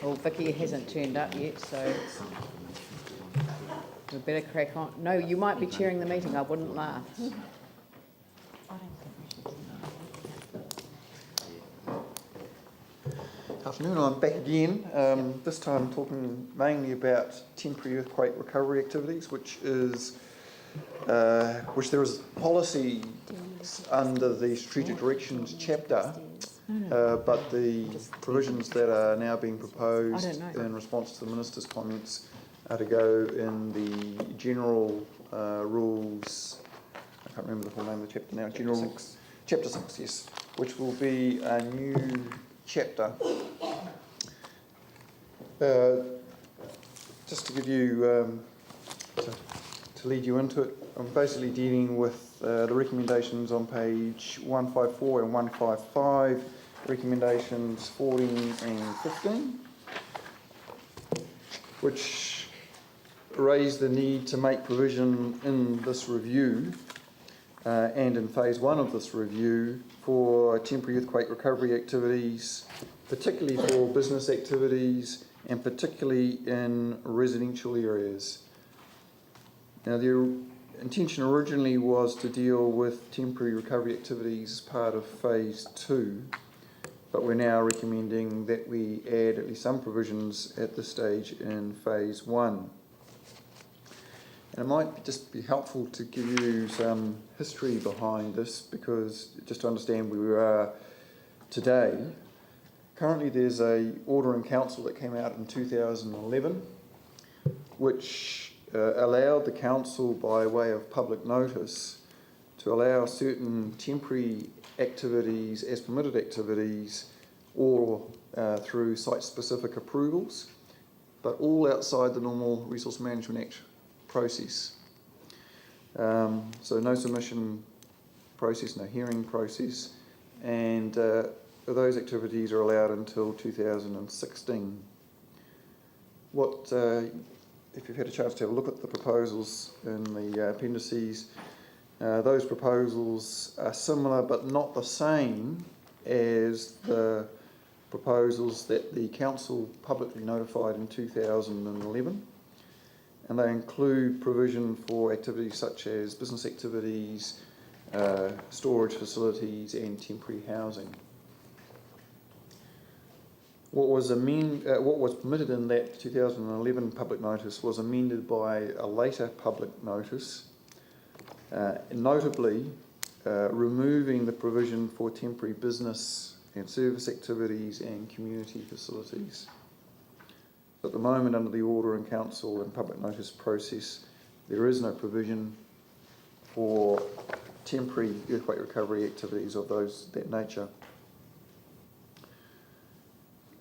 Well, Vicky hasn't turned up yet, so we better crack on. No, you might be chairing the meeting, I wouldn't laugh. Afternoon, I'm back again, this time talking mainly about temporary earthquake recovery activities, which there is policy under the Strategic Directions chapter, but the provisions that are now being proposed in response to the Minister's comments are to go in the general rules. I can't remember the full name of the chapter now. Chapter 6, yes, which will be a new chapter. Just to give you, to lead you into it, I'm basically dealing with the recommendations on page 154 and 155, recommendations 14 and 15, which raise the need to make provision in this review and in phase 1 of this review for temporary earthquake recovery activities, particularly for business activities and particularly in residential areas. Now, the intention originally was to deal with temporary recovery activities as part of phase 2, but we're now recommending that we add at least some provisions at this stage in phase 1. And it might just be helpful to give you some history behind this, because just to understand where we are today. Currently there's an order in council that came out in 2011 which allowed the council, by way of public notice, to allow certain temporary activities as permitted activities or through site-specific approvals, but all outside the normal Resource Management Act process. So no submission process, no hearing process, and those activities are allowed until 2016. If you've had a chance to have a look at the proposals in the appendices, those proposals are similar but not the same as the proposals that the council publicly notified in 2011, and they include provision for activities such as business activities, storage facilities and temporary housing. What was permitted in that 2011 public notice was amended by a later public notice, notably removing the provision for temporary business and service activities and community facilities. At the moment, under the order in council and public notice process, there is no provision for temporary earthquake recovery activities of that nature.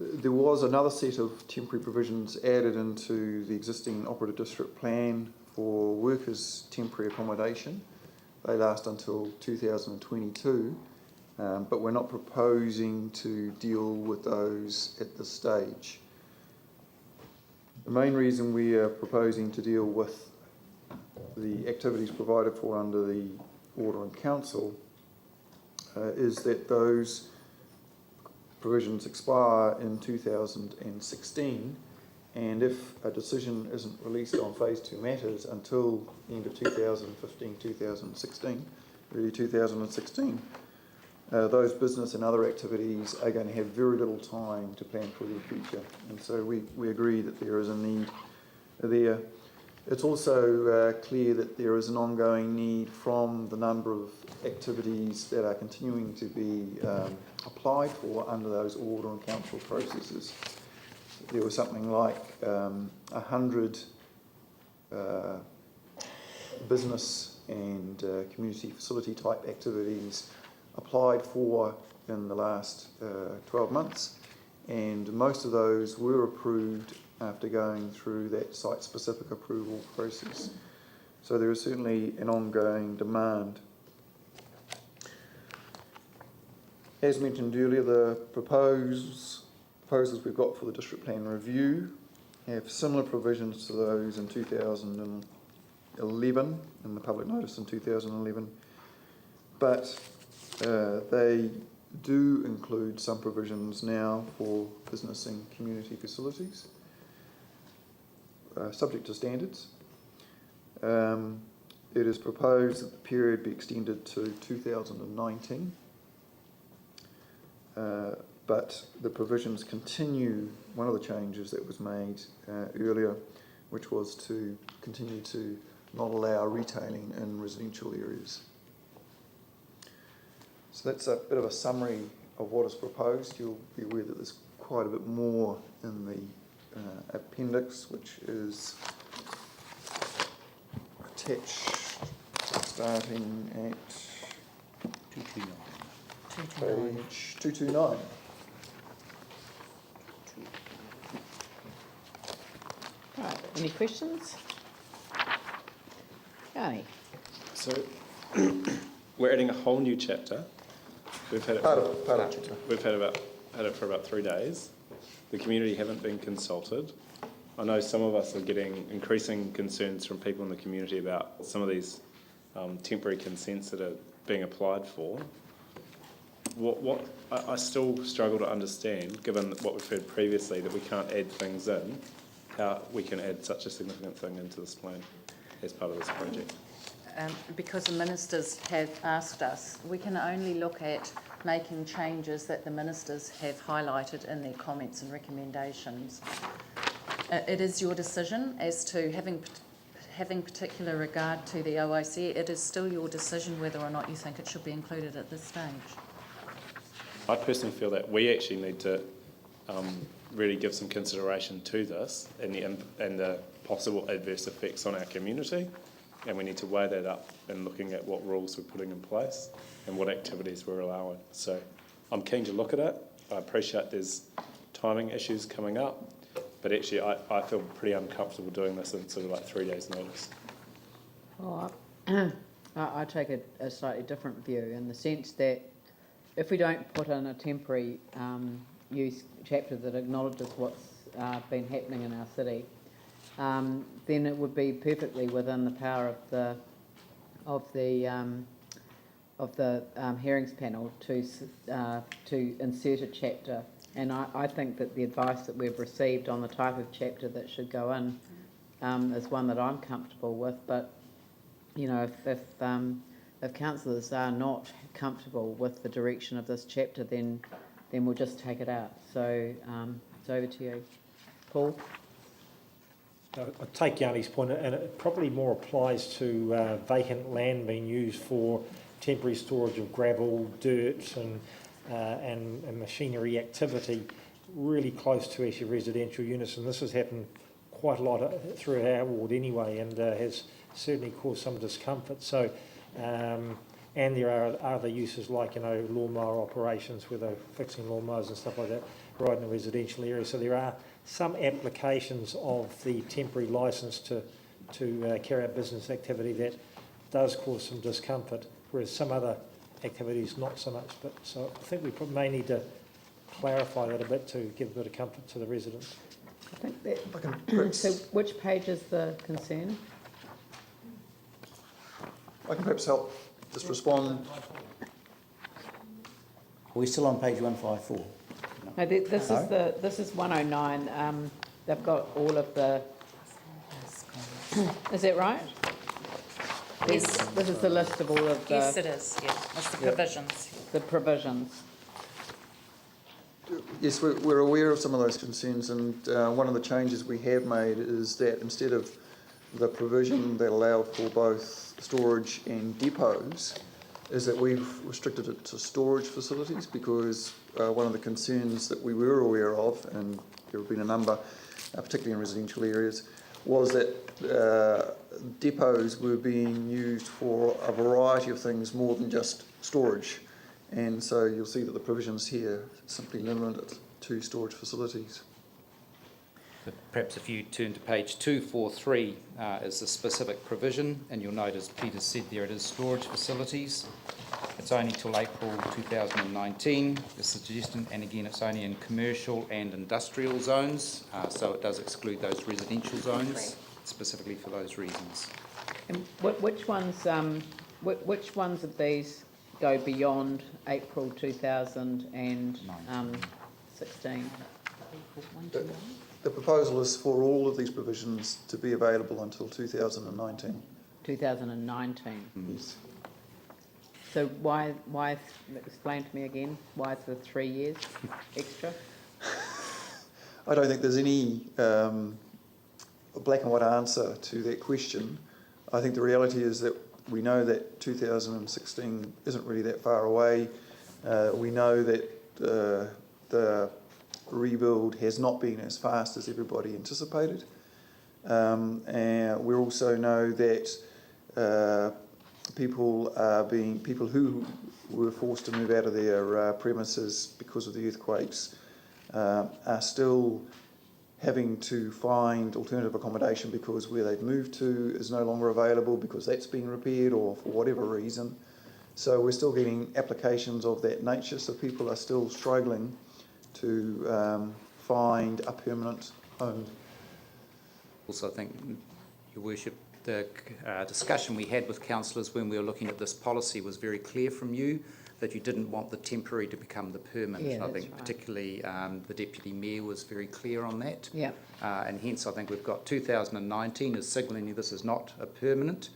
There was another set of temporary provisions added into the existing operative district plan for workers' temporary accommodation. They last until 2022, but we're not proposing to deal with those at this stage. The main reason we are proposing to deal with the activities provided for under the order in council is that those provisions expire in 2016, and if a decision isn't released on phase 2 matters until the end of 2015-2016, really 2016, those business and other activities are going to have very little time to plan for their future, and so we agree that there is a need there. It's also clear that there is an ongoing need from the number of activities that are continuing to be applied for under those order and council processes. There was something like 100 business and community facility type activities applied for in the last 12 months, and most of those were approved after going through that site-specific approval process. So there is certainly an ongoing demand. As mentioned earlier, the proposals we've got for the district plan review have similar provisions to those in 2011, in the public notice in 2011, but they do include some provisions now for business and community facilities, subject to standards. It is proposed that the period be extended to 2019, but the provisions continue. One of the changes that was made earlier, which was to continue to not allow retailing in residential areas. So that's a bit of a summary of what is proposed. You'll be aware that there's quite a bit more in the appendix, which is attached starting at 229. page 229. Right, any questions? Yanni? So we're adding a whole new chapter. We've had it. Part of chapter. We've had it for about 3 days. The community haven't been consulted. I know some of us are getting increasing concerns from people in the community about some of these temporary consents that are being applied for. I still struggle to understand, given what we've heard previously, that we can't add things in, how we can add such a significant thing into this plan as part of this project. Because the ministers have asked us, we can only look at making changes that the ministers have highlighted in their comments and recommendations. It is your decision as to having particular regard to the OIC. It is still your decision whether or not you think it should be included at this stage. I personally feel that we actually need to really give some consideration to this and the possible adverse effects on our community, and we need to weigh that up in looking at what rules we're putting in place and what activities we're allowing. So I'm keen to look at it. I appreciate there's timing issues coming up, but actually I feel pretty uncomfortable doing this in sort of like 3 days' notice. Well, I take a slightly different view in the sense that if we don't put in a temporary use chapter that acknowledges what's been happening in our city, then it would be perfectly within the power of the hearings panel to insert a chapter. And I think that the advice that we've received on the type of chapter that should go in is one that I'm comfortable with. But you know, if councillors are not comfortable with the direction of this chapter, then we'll just take it out. So it's over to you, Paul. I take Yanni's point, and it probably more applies to vacant land being used for temporary storage of gravel, dirt, and machinery activity, really close to actually residential units. And this has happened quite a lot through our ward anyway, and has certainly caused some discomfort. So, and there are other uses like, you know, lawnmower operations where they're fixing lawnmowers and stuff like that right in the residential area. So there are some applications of the temporary licence to carry out business activity that does cause some discomfort, whereas some other activities not so much. But so I think we probably may need to clarify that a bit to give a bit of comfort to the residents. I think that. So which page is the concern? I can perhaps help just respond. Are we still on page 154? No, this is 109. They've got all of the. Is that right? Yes. This is the list of all of the. Yes, it is. Yeah, it's the provisions. The provisions. Yes, we're aware of some of those concerns, and one of the changes we have made is that instead of the provision that allowed for both storage and depots, is that we've restricted it to storage facilities, because one of the concerns that we were aware of, and there have been a number, particularly in residential areas, was that depots were being used for a variety of things more than just storage. And so you'll see that the provisions here simply limit it to storage facilities. Perhaps if you turn to page 243 is the specific provision, and you'll note, as Peter said there, it is storage facilities. It's only till April 2019, the suggestion, and again it's only in commercial and industrial zones, so it does exclude those residential zones, specifically for those reasons. And which ones of these go beyond April 2016. The proposal is for all of these provisions to be available until 2019. 2019. Yes. So why, explain to me again, why is the 3 years extra? I don't think there's any black and white answer to that question. I think the reality is that we know that 2016 isn't really that far away. We know that the rebuild has not been as fast as everybody anticipated. And we also know that people who were forced to move out of their premises because of the earthquakes are still having to find alternative accommodation because where they've moved to is no longer available because that's been repaired or for whatever reason. So we're still getting applications of that nature, so people are still struggling to find a permanent home. Also, I think, Your Worship, the discussion we had with councillors when we were looking at this policy was very clear from you that you didn't want the temporary to become the permanent. Yeah, I that's think right. particularly the Deputy Mayor was very clear on that. Yeah. And hence I think we've got 2019 as signalling this is not a permanent,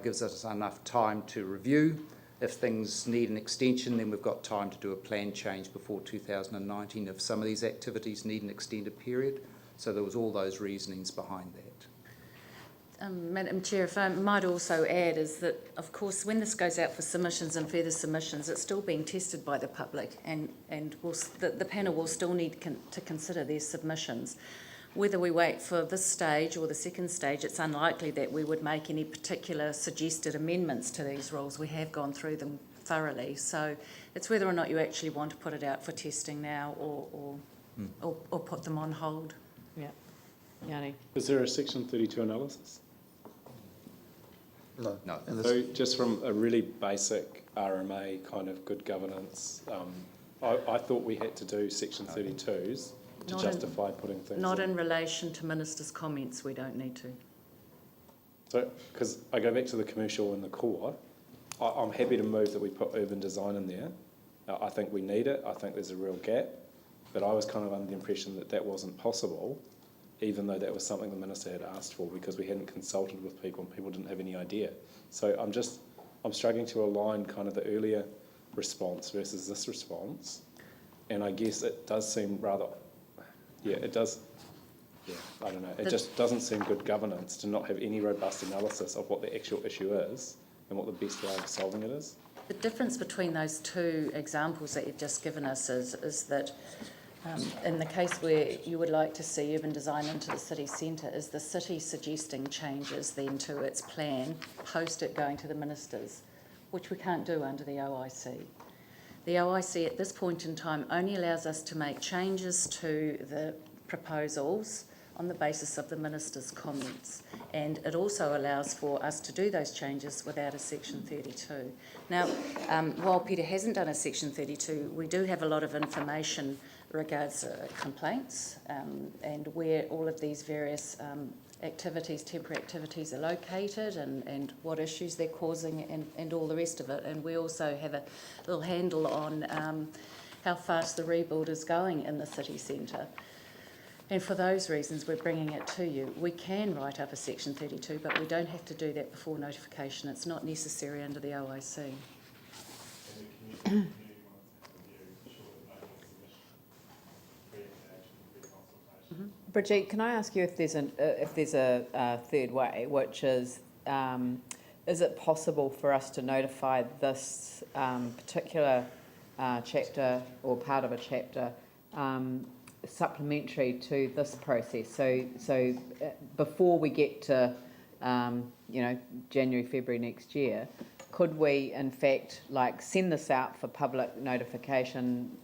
gives us enough time to review. If things need an extension, then we've got time to do a plan change before 2019 if some of these activities need an extended period. So there was all those reasonings behind that. Madam Chair, if I might also add is that, of course, when this goes out for submissions and further submissions, it's still being tested by the public and the panel will still need to consider their submissions. Whether we wait for this stage or the second stage, it's unlikely that we would make any particular suggested amendments to these rules. We have gone through them thoroughly. So it's whether or not you actually want to put it out for testing now or put them on hold. Yeah. Yanni? Is there a Section 32 analysis? No. No. And this, So just from a really basic RMA kind of good governance, I thought we had to do Section 32s to justify putting things Not in relation to ministers' comments, we don't need to. So, because I go back to the commercial and the core, I'm happy to move that we put urban design in there. I think we need it. I think there's a real gap. But I was kind of under the impression that that wasn't possible, even though that was something the minister had asked for because we hadn't consulted with people and people didn't have any idea. So I'm struggling to align kind of the earlier response versus this response. And I guess it does seem rather, I don't know. It just doesn't seem good governance to not have any robust analysis of what the actual issue is and what the best way of solving it is. The difference between those two examples that you've just given us is that in the case where you would like to see urban design into the city centre, is the city suggesting changes then to its plan, post it going to the ministers, which we can't do under the OIC. The OIC at this point in time only allows us to make changes to the proposals on the basis of the minister's comments, and it also allows for us to do those changes without a Section 32. Now, while Peter hasn't done a Section 32, we do have a lot of information regards complaints and where all of these various activities, temporary activities, are located and what issues they're causing and all the rest of it. And we also have a little handle on how fast the rebuild is going in the city centre. And for those reasons, we're bringing it to you. We can write up a Section 32, but we don't have to do that before notification. It's not necessary under the OIC. Brigitte, can I ask you if there's a third way, which is it possible for us to notify this particular chapter or part of a chapter supplementary to this process? So before we get to January, February next year, could we in fact send this out for public notification?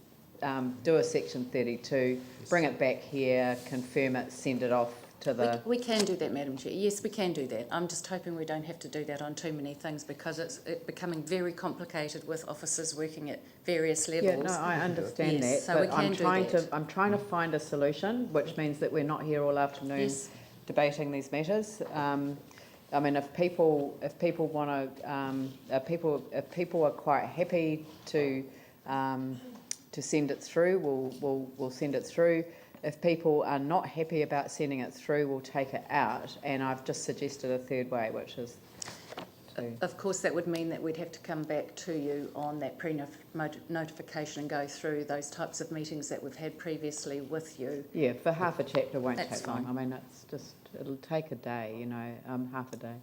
Do a Section 32, bring it back here, confirm it, send it off to the... We can do that, Madam Chair. Yes, we can do that. I'm just hoping we don't have to do that on too many things because it's becoming very complicated with officers working at various levels. Yeah, no, I understand yes, that, so but we can I'm trying to find a solution, which means that we're not here all afternoon debating these matters. I mean, if people want to, if people are quite happy to send it through, we'll send it through. If people are not happy about sending it through, we'll take it out. And I've just suggested a third way, which is to... Of course, that would mean that we'd have to come back to you on that pre-notification and go through those types of meetings that we've had previously with you. Yeah, for half a chapter won't That's take long. fine. I mean, it's just, it'll take a day, you know, half a day,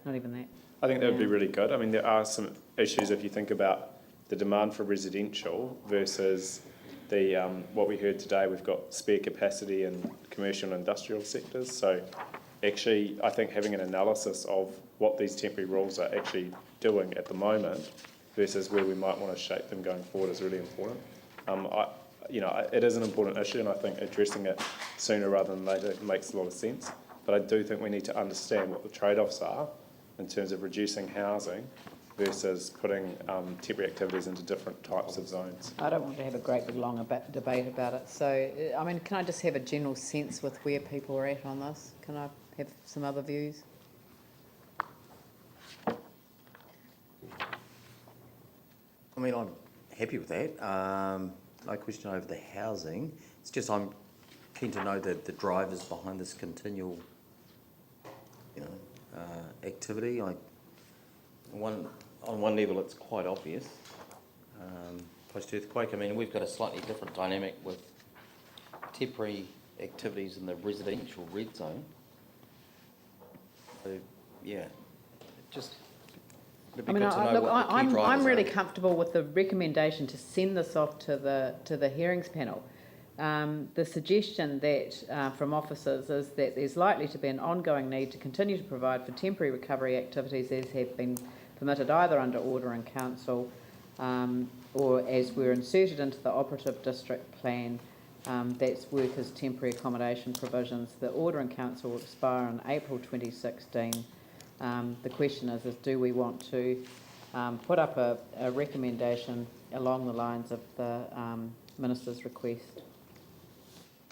not even that. I think that would be really good. I mean, there are some issues if you think about the demand for residential versus the what we heard today. We've got spare capacity in commercial and industrial sectors. So actually, I think having an analysis of what these temporary rules are actually doing at the moment versus where we might want to shape them going forward is really important. It is an important issue, and I think addressing it sooner rather than later makes a lot of sense. But I do think we need to understand what the trade-offs are in terms of reducing housing versus putting temporary activities into different types of zones. I don't want to have a great big long debate about it. So, I mean, can I just have a general sense with where people are at on this? Can I have some other views? I mean, I'm happy with that. No question over the housing. It's just I'm keen to know the drivers behind this continual, activity. On one level, it's quite obvious. Post-earthquake, I mean, we've got a slightly different dynamic with temporary activities in the residential red zone. So, yeah, just... I mean, I'm really comfortable with the recommendation to send this off to the hearings panel. The suggestion that from officers is that there's likely to be an ongoing need to continue to provide for temporary recovery activities as have been permitted either under order in council or as were inserted into the operative district plan. That's workers' temporary accommodation provisions. The order in council will expire in April 2016. The question is do we want to put up a recommendation along the lines of the Minister's request?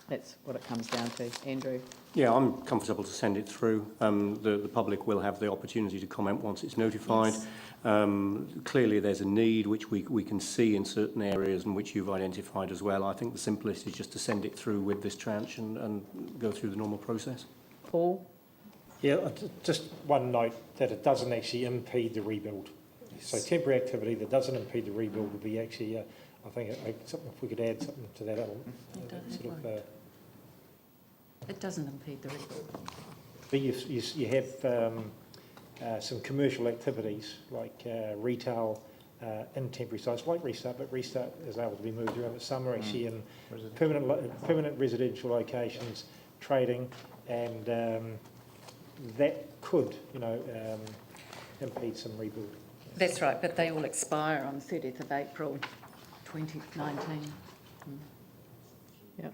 That's what it comes down to. Andrew? Yeah, I'm comfortable to send it through. The public will have the opportunity to comment once it's notified. Yes. Clearly there's a need which we can see in certain areas and which you've identified as well. I think the simplest is just to send it through with this tranche and go through the normal process. Paul? Yeah, just one note that it doesn't actually impede the rebuild. So temporary activity that doesn't impede the rebuild would be actually, I think, something if we could add something to that element. It doesn't impede the rebuild. But you have some commercial activities like retail in temporary sites, like Restart, but Restart is able to be moved around. But some are actually in permanent residential locations, trading, and that could, impede some rebuild. That's right, but they all expire on 30th of April 2019. Yeah.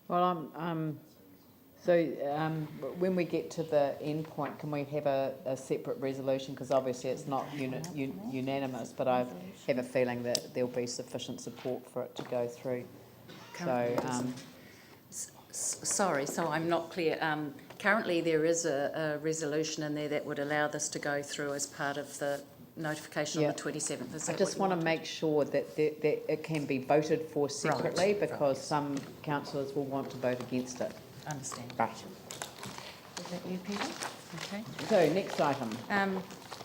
Well, when we get to the end point, can we have a separate resolution? Because obviously it's not unanimous, but I have a feeling that there'll be sufficient support for it to go through. Sorry, so I'm not clear. Currently there is a resolution in there that would allow this to go through as part of the notification on the 27th. I just want to make sure that it can be voted for separately because some councillors will want to vote against it. Understand. Right. Is that you, Peter? Okay. So next item.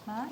Mark?